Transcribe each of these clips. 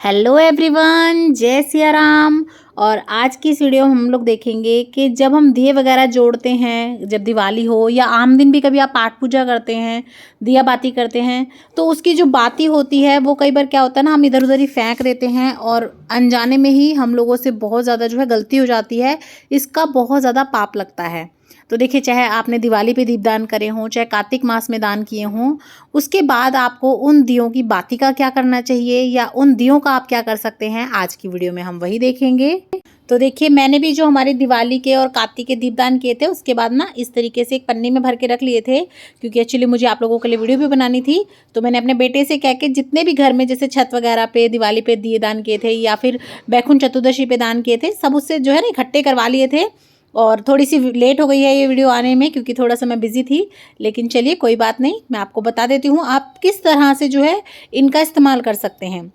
Hello everyone, जय सिया राम। और आज की इस वीडियो में हम लोग देखेंगे कि जब हम दिए वगैरह जोड़ते हैं, जब दिवाली हो या आम दिन भी कभी आप पाठ पूजा करते हैं, दिया बाती करते हैं, तो उसकी जो बाती होती है वो कई बार क्या होता है ना, हम इधर उधर ही फेंक देते हैं और अनजाने में ही हम लोगों से बहुत ज़्यादा जो है गलती हो जाती है। इसका बहुत ज़्यादा पाप लगता है। तो देखिए, चाहे आपने दिवाली पे दीपदान करे हों, चाहे कार्तिक मास में दान किए हों, उसके बाद आपको उन दियों की बाती का क्या करना चाहिए या उन दियों का आप क्या कर सकते हैं, आज की वीडियो में हम वही देखेंगे। तो देखिए, मैंने भी जो हमारे दिवाली के और कार्तिक के दीपदान किए थे उसके बाद ना इस तरीके से एक पन्नी में भर के रख लिए थे, क्योंकि एक्चुअली मुझे आप लोगों के लिए वीडियो भी बनानी थी। तो मैंने अपने बेटे से कह के जितने भी घर में जैसे छत वगैरह पे दिवाली पे दिए दान किए थे या फिर बैकुंठ चतुर्दशी पे दान किए थे, सब उससे जो है ना इकट्ठे करवा लिए थे। और थोड़ी सी लेट हो गई है ये वीडियो आने में, क्योंकि थोड़ा सा मैं बिज़ी थी। लेकिन चलिए, कोई बात नहीं, मैं आपको बता देती हूँ आप किस तरह से जो है इनका इस्तेमाल कर सकते हैं।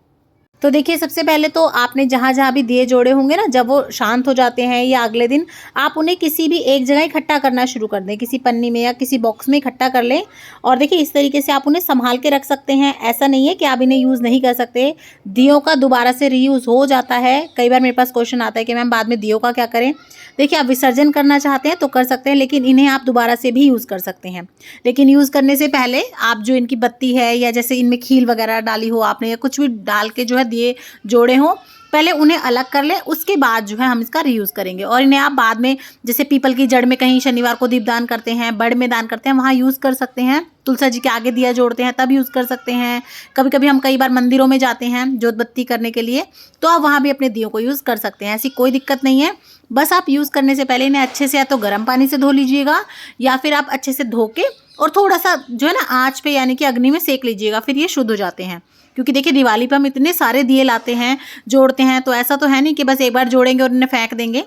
तो देखिए, सबसे पहले तो आपने जहाँ जहाँ भी दिए जोड़े होंगे ना, जब वो शांत हो जाते हैं या अगले दिन, आप उन्हें किसी भी एक जगह इकट्ठा करना शुरू कर दें, किसी पन्नी में या किसी बॉक्स में इकट्ठा कर लें। और देखिए, इस तरीके से आप उन्हें संभाल के रख सकते हैं। ऐसा नहीं है कि आप इन्हें यूज़ नहीं कर सकते। दियों का दोबारा से रीयूज़ हो जाता है। कई बार मेरे पास क्वेश्चन आता है कि मैम बाद में दियों का क्या करें। देखिए, आप विसर्जन करना चाहते हैं तो कर सकते हैं, लेकिन इन्हें आप दोबारा से भी यूज़ कर सकते हैं। लेकिन यूज़ करने से पहले आप जो इनकी बत्ती है या जैसे इनमें खील वगैरह डाली हो आपने या कुछ भी डाल के जो है दिए जोड़े हों, पहले उन्हें अलग कर लें। उसके बाद जो है हम इसका रीयूज़ करेंगे। और इन्हें आप बाद में जैसे पीपल की जड़ में कहीं शनिवार को दीपदान करते हैं, बड़ में दान करते हैं, वहाँ यूज़ कर सकते हैं। तुलसी जी के आगे दिया जोड़ते हैं तब यूज़ कर सकते हैं। कभी कभी हम कई बार मंदिरों में जाते हैं जोत बत्ती करने के लिए, तो आप वहाँ भी अपने दियों को यूज़ कर सकते हैं। ऐसी कोई दिक्कत नहीं है। बस आप यूज़ करने से पहले इन्हें अच्छे से या तो गर्म पानी से धो लीजिएगा या फिर आप अच्छे से धो के और थोड़ा सा जो है ना आँच पे यानी कि अग्नि में सेक लीजिएगा, फिर ये शुद्ध हो जाते हैं। क्योंकि देखिए, दिवाली पे हम इतने सारे दिए लाते हैं, जोड़ते हैं, तो ऐसा तो है नहीं कि बस एक बार जोड़ेंगे और इन्हें फेंक देंगे।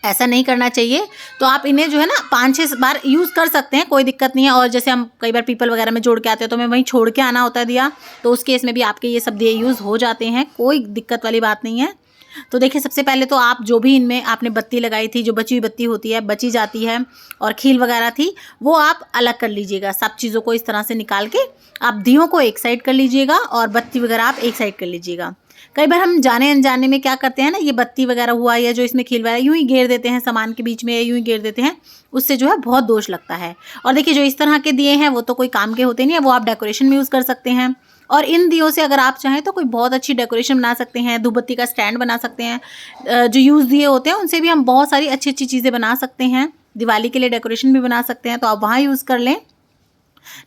ऐसा नहीं करना चाहिए। तो आप इन्हें जो है ना 5-6 बार यूज़ कर सकते हैं, कोई दिक्कत नहीं है। और जैसे हम कई बार पीपल वगैरह में जोड़ के आते हैं तो हमें वहीं छोड़ के आना होता है दिया, तो उस केस में भी आपके ये सब दिए यूज़ हो जाते हैं, कोई दिक्कत वाली बात नहीं है। तो देखिए, सबसे पहले तो आप जो भी इनमें आपने बत्ती लगाई थी, जो बची हुई बत्ती होती है, बची जाती है, और खील वगैरह थी, वो आप अलग कर लीजिएगा। सब चीज़ों को इस तरह से निकाल के आप दियों को एक साइड कर लीजिएगा और बत्ती वगैरह आप एक साइड कर लीजिएगा। कई बार हम जाने अनजाने में क्या करते हैं ना, ये बत्ती वगैरह हुआ या जो इसमें खील वगैरह यूं ही घेर देते हैं सामान के बीच में, यूं ही घेर देते हैं, उससे जो है बहुत दोष लगता है। और देखिए, जो इस तरह के दिए हैं वो तो कोई काम के होते नहीं है, वो आप डेकोरेशन में यूज़ कर सकते हैं। और इन दियों से अगर आप चाहें तो कोई बहुत अच्छी डेकोरेशन बना सकते हैं, धूपबत्ती का स्टैंड बना सकते हैं। जो यूज़ दिए होते हैं उनसे भी हम बहुत सारी अच्छी अच्छी चीज़ें बना सकते हैं। दिवाली के लिए डेकोरेशन भी बना सकते हैं, तो आप वहाँ यूज़ कर लें।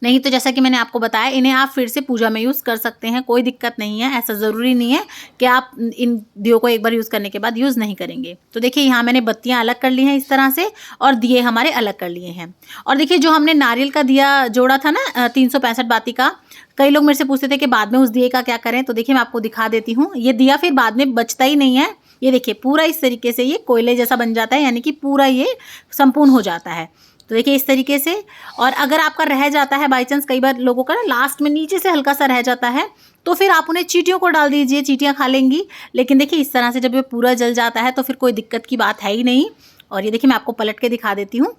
नहीं तो जैसा कि मैंने आपको बताया, इन्हें आप फिर से पूजा में यूज़ कर सकते हैं, कोई दिक्कत नहीं है। ऐसा ज़रूरी नहीं है कि आप इन दियों को एक बार यूज़ करने के बाद यूज़ नहीं करेंगे। तो देखिए, यहाँ मैंने बत्तियाँ अलग कर ली हैं इस तरह से, और दिए हमारे अलग कर लिए हैं। और देखिए, जो हमने नारियल का दिया जोड़ा था ना 365 बाती का, कई लोग मेरे से पूछते थे कि बाद में उस दिए का क्या करें। तो देखिए, मैं आपको दिखा देती हूँ। ये दिया फिर बाद में बचता ही नहीं है। ये देखिए, पूरा इस तरीके से ये कोयले जैसा बन जाता है, यानी कि पूरा ये संपूर्ण हो जाता है। तो देखिए, इस तरीके से। और अगर आपका रह जाता है बाई चांस, कई बार लोगों का ना लास्ट में नीचे से हल्का सा रह जाता है, तो फिर आप उन्हें चींटियों को डाल दीजिए, चींटियां खा लेंगी। लेकिन देखिए, इस तरह से जब ये पूरा जल जाता है तो फिर कोई दिक्कत की बात है ही नहीं। और ये देखिए, मैं आपको पलट के दिखा देती हूँ।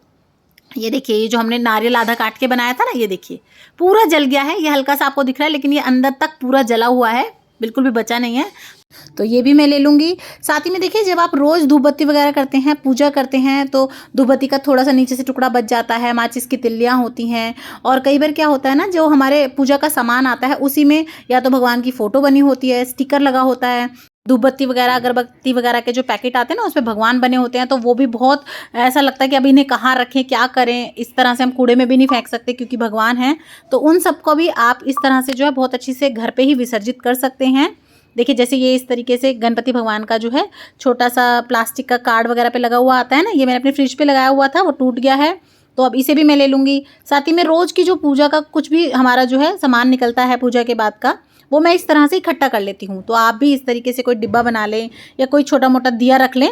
ये देखिए, ये जो हमने नारियल आधा काट के बनाया था ना, ये देखिए पूरा जल गया है। ये हल्का सा आपको दिख रहा है, लेकिन ये अंदर तक पूरा जला हुआ है, बिल्कुल भी बचा नहीं है। तो ये भी मैं ले लूँगी। साथ ही में देखिए, जब आप रोज़ धूप बत्ती वगैरह करते हैं, पूजा करते हैं, तो धूप बत्ती का थोड़ा सा नीचे से टुकड़ा बच जाता है, माचिस की तिल्लियाँ होती हैं। और कई बार क्या होता है ना, जो हमारे पूजा का सामान आता है उसी में या तो भगवान की फ़ोटो बनी होती है, स्टिकर लगा होता है, धूप बत्ती वगैरह अगरबत्ती वगैरह के जो पैकेट आते हैं ना, उसपे भगवान बने होते हैं, तो वो भी बहुत ऐसा लगता है कि अब इन्हें कहाँ रखें, क्या करें। इस तरह से हम कूड़े में भी नहीं फेंक सकते क्योंकि भगवान हैं। तो उन सबको भी आप इस तरह से जो है बहुत अच्छी से घर पे ही विसर्जित कर सकते हैं। देखिए, जैसे ये इस तरीके से गणपति भगवान का जो है छोटा सा प्लास्टिक का कार्ड वगैरह पे लगा हुआ आता है ना, ये मैंने अपने फ्रिज पे लगाया हुआ था, वो टूट गया है, तो अब इसे भी मैं ले लूँगी। साथ ही में रोज़ की जो पूजा का कुछ भी हमारा जो है सामान निकलता है पूजा के बाद का, वो मैं इस तरह से इकट्ठा कर लेती हूँ। तो आप भी इस तरीके से कोई डिब्बा बना लें या कोई छोटा मोटा दिया रख लें।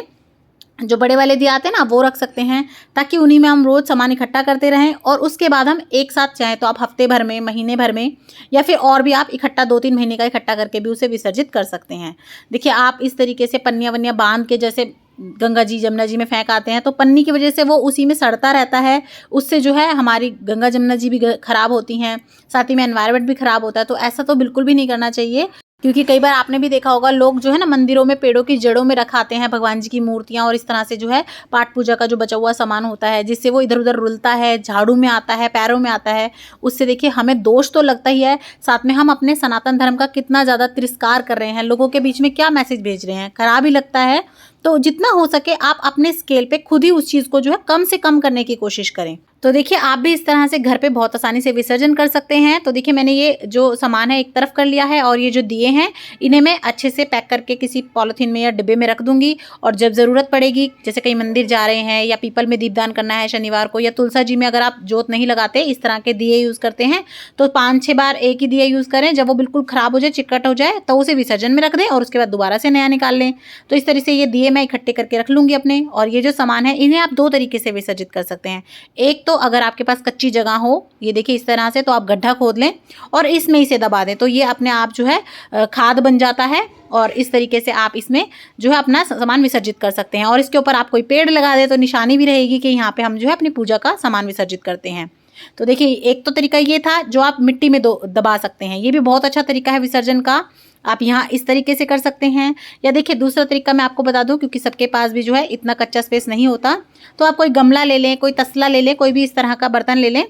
जो बड़े वाले दिए आते हैं ना, वो रख सकते हैं, ताकि उन्हीं में हम रोज़ सामान इकट्ठा करते रहें। और उसके बाद हम एक साथ चाहें तो आप हफ्ते भर में, महीने भर में, या फिर और भी आप इकट्ठा 2-3 महीने का इकट्ठा करके भी उसे विसर्जित कर सकते हैं। देखिए, आप इस तरीके से पन्नियाँ वन्नियाँ बांध के जैसे गंगा जी जमुना जी में फेंक आते हैं, तो पन्नी की वजह से वो उसी में सड़ता रहता है। उससे जो है हमारी गंगा जमुना जी भी खराब होती हैं, साथ ही में एनवायरनमेंट भी खराब होता है। तो ऐसा तो बिल्कुल भी नहीं करना चाहिए। क्योंकि कई बार आपने भी देखा होगा लोग जो है ना मंदिरों में पेड़ों की जड़ों में रखाते हैं भगवान जी की मूर्तियां, और इस तरह से जो है पाठ पूजा का जो बचा हुआ सामान होता है जिससे वो इधर उधर रुलता है, झाड़ू में आता है, पैरों में आता है, उससे देखिए हमें दोष तो लगता ही है, साथ में हम अपने सनातन धर्म का कितना ज़्यादा तिरस्कार कर रहे हैं, लोगों के बीच में क्या मैसेज भेज रहे हैं, खराब ही लगता है। तो जितना हो सके आप अपने स्केल पे खुद ही उस चीज़ को जो है कम से कम करने की कोशिश करें। तो देखिए आप भी इस तरह से घर पे बहुत आसानी से विसर्जन कर सकते हैं। तो देखिए मैंने ये जो सामान है एक तरफ कर लिया है, और ये जो दिए हैं इन्हें मैं अच्छे से पैक करके किसी पॉलिथीन में या डिब्बे में रख दूंगी, और जब ज़रूरत पड़ेगी, जैसे कहीं मंदिर जा रहे हैं या पीपल में दीपदान करना है शनिवार को, या तुलसा जी में अगर आप जोत नहीं लगाते, इस तरह के दिए यूज़ करते हैं, तो 5-6 बार एक ही दिया यूज़ करें। जब वो बिल्कुल ख़राब हो जाए, चिकट हो जाए, तो उसे विसर्जन में रख दें और उसके बाद दोबारा से नया निकाल लें। तो इस तरह से ये दिए मैं इकट्ठे करके रख लूँगी अपने। और ये जो सामान है इन्हें आप 2 तरीके से विसर्जित कर सकते हैं। एक तो अगर आपके पास कच्ची जगह हो, ये देखिए इस तरह से, तो आप गड्ढा खोद लें और इसमें इसे दबा दें, तो ये अपने आप जो है खाद बन जाता है, और इस तरीके से आप इसमें जो है अपना सामान विसर्जित कर सकते हैं। और इसके ऊपर आप कोई पेड़ लगा दें तो निशानी भी रहेगी कि यहाँ पे हम जो है अपनी पूजा का सामान विसर्जित करते हैं। तो देखिए एक तो तरीका ये था जो आप मिट्टी में दबा सकते हैं, ये भी बहुत अच्छा तरीका है विसर्जन का, आप यहाँ इस तरीके से कर सकते हैं। या देखिए दूसरा तरीका मैं आपको बता दूं, क्योंकि सबके पास भी जो है इतना कच्चा स्पेस नहीं होता, तो आप कोई गमला ले लें, कोई तसला ले लें, कोई भी इस तरह का बर्तन ले लें,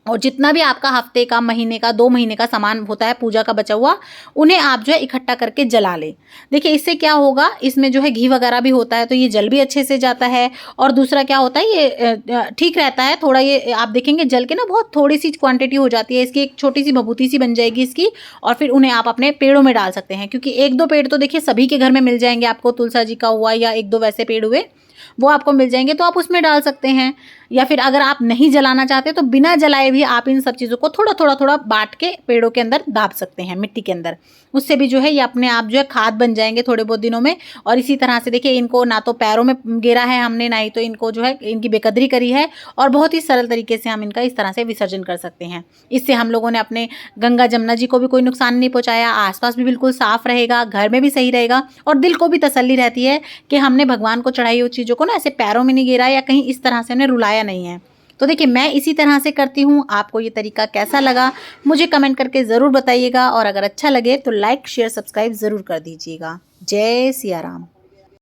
और जितना भी आपका हफ्ते का, महीने का, 2 महीने का सामान होता है पूजा का बचा हुआ, उन्हें आप जो है इकट्ठा करके जला लें। देखिए इससे क्या होगा, इसमें जो है घी वगैरह भी होता है, तो ये जल भी अच्छे से जाता है। और दूसरा क्या होता है, ये ठीक रहता है थोड़ा, ये आप देखेंगे जल के ना बहुत थोड़ी सी क्वांटिटी हो जाती है इसकी, एक छोटी सी भभूति सी बन जाएगी इसकी, और फिर उन्हें आप अपने पेड़ों में डाल सकते हैं। क्योंकि 1-2 पेड़ तो देखिए सभी के घर में मिल जाएंगे आपको, तुलसा जी का हुआ या 1-2 वैसे पेड़ हुए, वो आपको मिल जाएंगे, तो आप उसमें डाल सकते हैं। या फिर अगर आप नहीं जलाना चाहते तो बिना जलाए भी आप इन सब चीज़ों को थोड़ा बांट के पेड़ों के अंदर दाब सकते हैं, मिट्टी के अंदर। उससे भी जो है ये अपने आप जो है खाद बन जाएंगे थोड़े बहुत दिनों में। और इसी तरह से देखिए इनको ना तो पैरों में गिरा है हमने, ना ही तो इनको जो है इनकी बेकदरी करी है, और बहुत ही सरल तरीके से हम इनका इस तरह से विसर्जन कर सकते हैं। इससे हम लोगों ने अपने गंगा जमुना जी को भी कोई नुकसान नहीं पहुँचाया, आसपास भी बिल्कुल साफ रहेगा, घर में भी सही रहेगा, और दिल को भी तसल्ली रहती है कि हमने भगवान को चढ़ाई हुई चीज़ों को ना ऐसे पैरों में नहीं गिरा या कहीं इस तरह से उन्हें रुलाया नहीं है। तो देखिए मैं इसी तरह से करती हूँ। आपको ये तरीका कैसा लगा मुझे कमेंट करके ज़रूर बताइएगा, और अगर अच्छा लगे तो लाइक शेयर सब्सक्राइब ज़रूर कर दीजिएगा। जय सिया राम।